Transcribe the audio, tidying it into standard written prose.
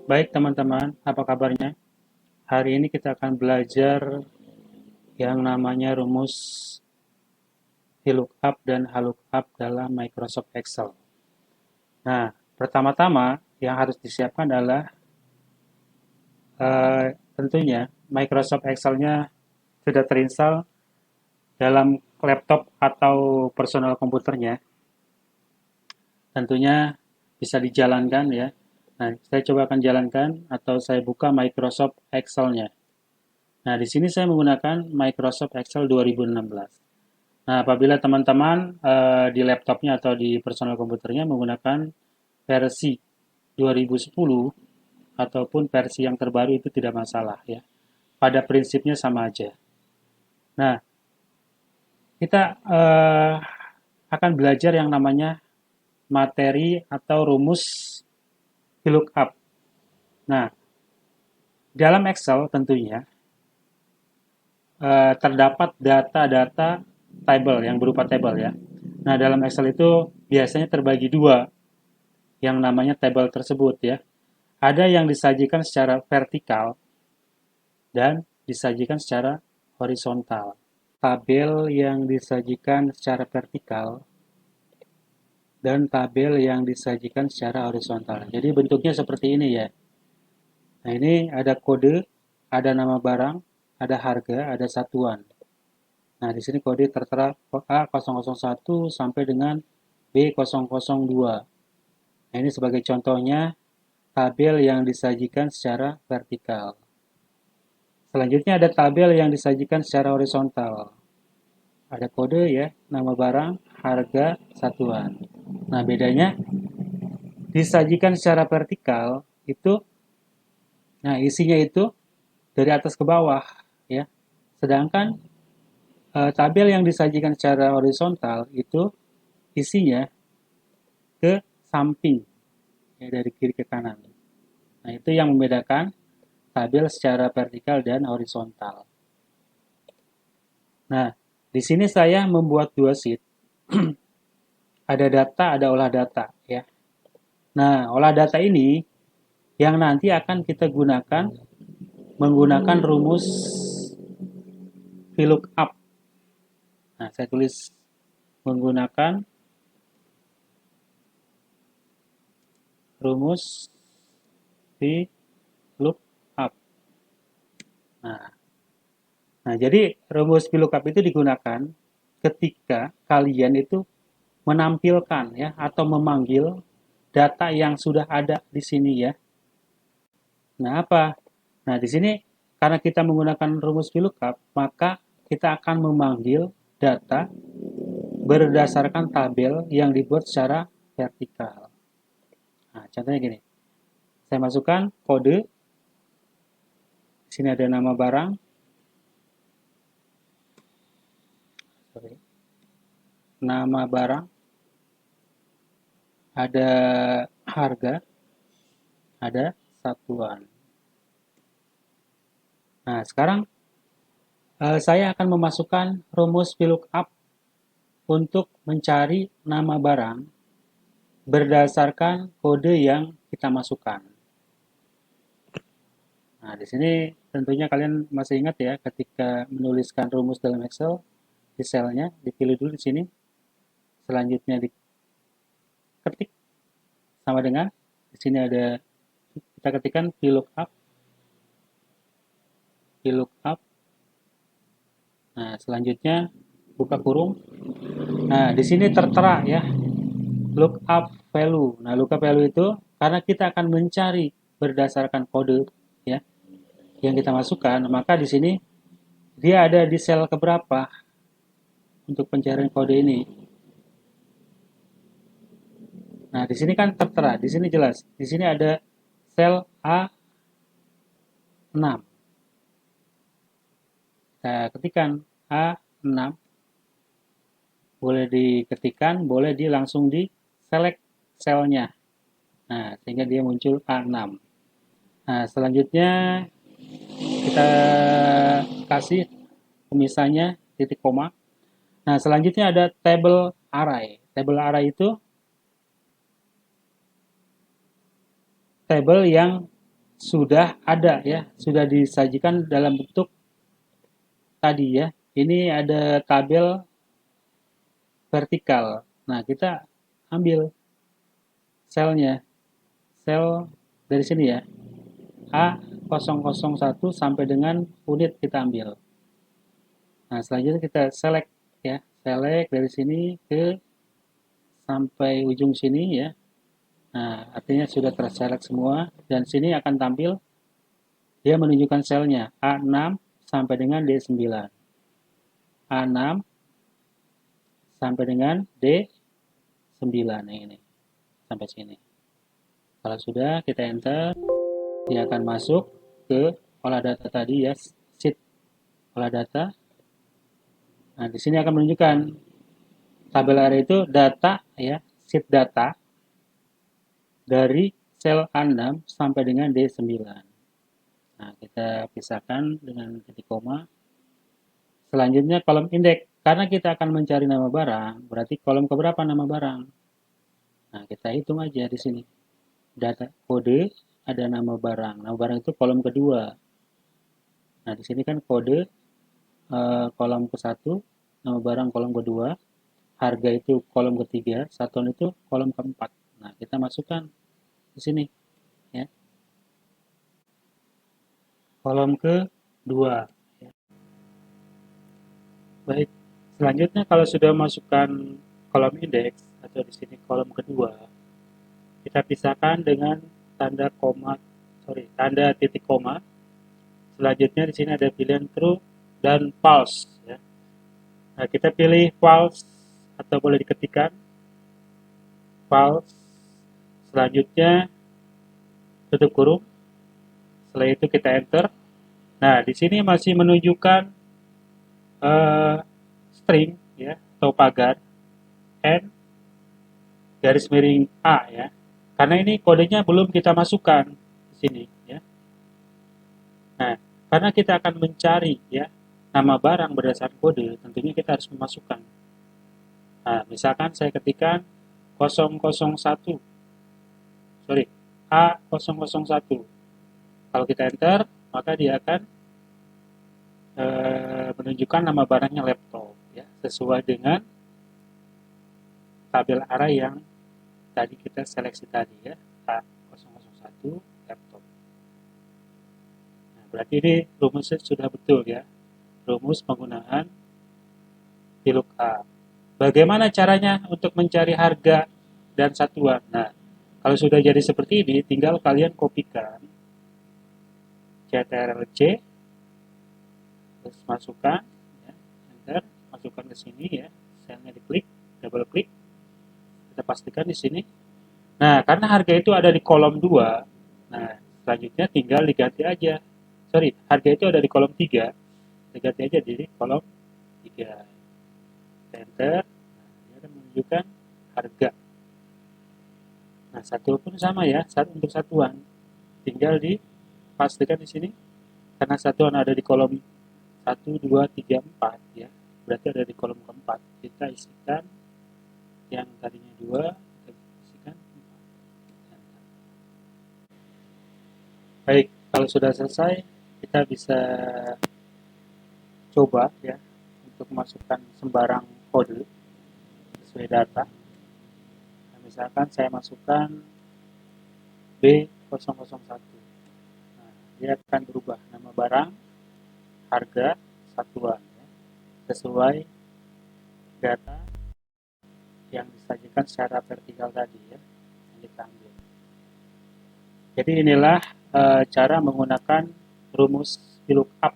Baik teman-teman, apa kabarnya? Hari ini kita akan belajar yang namanya rumus VLOOKUP dan HLOOKUP dalam Microsoft Excel. Nah, pertama-tama yang harus disiapkan adalah tentunya Microsoft Excel-nya sudah terinstall dalam laptop atau personal komputernya. Tentunya bisa dijalankan ya. Nah, saya coba akan jalankan atau saya buka Microsoft Excel-nya. Nah, di sini saya menggunakan Microsoft Excel 2016. Nah, apabila teman-teman di laptopnya atau di personal komputernya menggunakan versi 2010 ataupun versi yang terbaru itu tidak masalah ya. Pada prinsipnya sama aja. Nah, kita akan belajar yang namanya materi atau rumus VLOOKUP. Nah, dalam Excel tentunya terdapat data-data table yang berupa table ya. Nah, dalam Excel itu biasanya terbagi dua yang namanya table tersebut ya. Ada yang disajikan secara vertikal dan disajikan secara horizontal. Tabel yang disajikan secara vertikal dan tabel yang disajikan secara horizontal. Jadi bentuknya seperti ini ya. Nah, ini ada kode, ada nama barang, ada harga, ada satuan. Nah, di sini kode tertera A001 sampai dengan B002. Nah, ini sebagai contohnya tabel yang disajikan secara vertikal. Selanjutnya ada tabel yang disajikan secara horizontal. Ada kode ya, nama barang, harga, satuan. Nah, bedanya disajikan secara vertikal itu, nah isinya itu dari atas ke bawah ya. Sedangkan tabel yang disajikan secara horizontal itu isinya ke samping ya, dari kiri ke kanan. Nah, itu yang membedakan tabel secara vertikal dan horizontal. Nah, di sini saya membuat dua sheet. Ada data, ada olah data ya. Nah, olah data ini yang nanti akan kita gunakan menggunakan rumus VLOOKUP. Nah, saya tulis menggunakan rumus VLOOKUP. Nah, nah, jadi rumus VLOOKUP itu digunakan ketika kalian itu menampilkan ya atau memanggil data yang sudah ada di sini ya. Nah, apa? Nah, di sini karena kita menggunakan rumus VLOOKUP, maka kita akan memanggil data berdasarkan tabel yang dibuat secara vertikal. Nah, contohnya gini. Saya masukkan kode. Di sini ada nama barang. Sorry. Nama barang. Ada harga. Ada satuan. Nah, sekarang saya akan memasukkan rumus VLOOKUP untuk mencari nama barang berdasarkan kode yang kita masukkan. Nah, di sini tentunya kalian masih ingat ya ketika menuliskan rumus dalam Excel, di selnya dipilih dulu di sini, selanjutnya diketik sama dengan di sini ada kita ketikkan VLOOKUP. Nah, selanjutnya buka kurung. Nah, di sini tertera ya lookup value. Nah, lookup value itu karena kita akan mencari berdasarkan kode ya yang kita masukkan, maka di sini dia ada di sel keberapa untuk pencarian kode ini. Nah, di sini kan tertera, di sini jelas. Di sini ada sel A6. Kita ketikkan A6. Boleh diketikkan, boleh langsung di select selnya. Nah, sehingga dia muncul A6. Nah, selanjutnya kita kasih misalnya titik koma. Nah, selanjutnya ada table array. Table array itu table yang sudah ada ya, sudah disajikan dalam bentuk tadi ya. Ini ada tabel vertikal. Nah, kita ambil selnya, sel dari sini ya, A001 sampai dengan unit kita ambil. Nah, selanjutnya kita select ya, select dari sini ke sampai ujung sini ya. Nah, artinya sudah terselect semua dan sini akan tampil dia menunjukkan selnya A6 sampai dengan D9. A6 sampai dengan D9 ini sampai sini. Kalau sudah kita enter, dia akan masuk ke olah data tadi ya, sheet olah data. Nah, di sini akan menunjukkan tabel array itu data ya, sheet data dari sel A6 sampai dengan D9. Nah, kita pisahkan dengan titik koma. Selanjutnya kolom indeks. Karena kita akan mencari nama barang, berarti kolom keberapa nama barang? Nah, kita hitung aja di sini. Data kode ada nama barang. Nama barang itu kolom kedua. Nah, di sini kan kode kolom ke-1, nama barang kolom kedua, harga itu kolom ketiga, satuan itu kolom keempat. Nah, kita masukkan di sini ya. Kolom kedua. Ya. Baik. Selanjutnya kalau sudah masukkan kolom indeks atau di sini kolom kedua, kita pisahkan dengan tanda titik koma. Selanjutnya di sini ada pilihan true dan false ya. Nah, kita pilih false atau boleh diketikkan false. Selanjutnya tutup kurung. Setelah itu kita enter. Nah, di sini masih menunjukkan string ya atau pagar n garis miring a ya. Karena ini kodenya belum kita masukkan di sini ya. Nah, karena kita akan mencari ya nama barang berdasarkan kode, tentunya kita harus memasukkan. Nah, misalkan saya ketikkan 001, sorry, A001. Kalau kita enter, maka dia akan menunjukkan nama barangnya laptop, ya, sesuai dengan tabel array yang tadi kita seleksi tadi ya, A001 laptop. Nah, berarti ini rumusnya sudah betul ya, rumus penggunaan VLOOKUP. Bagaimana caranya untuk mencari harga dan satuan? Nah, kalau sudah jadi seperti ini, tinggal kalian kopikan CTRL-C, terus masukkan, ya, enter, masukkan ke sini ya, selnya diklik, double klik, kita pastikan di sini. Nah, karena harga itu ada di kolom 2, nah, selanjutnya tinggal diganti aja. Sorry, harga itu ada di kolom 3, diganti aja di kolom 3. Enter, nah, ini akan menunjukkan harga. Nah, satu pun sama ya, untuk satuan. Tinggal dipastikan di sini, karena satuan ada di kolom 1, 2, 3, 4 ya, berarti ada di kolom keempat. Kita isikan yang tadinya 2, kita isikan 4. Baik, kalau sudah selesai, kita bisa coba ya untuk memasukkan sembarang kode sesuai data. Nah, misalkan saya masukkan B001. Nah, dia akan berubah nama barang, harga, satuan ya, sesuai data yang disajikan secara vertikal tadi ya, yang kita ambil. Jadi inilah cara menggunakan rumus VLOOKUP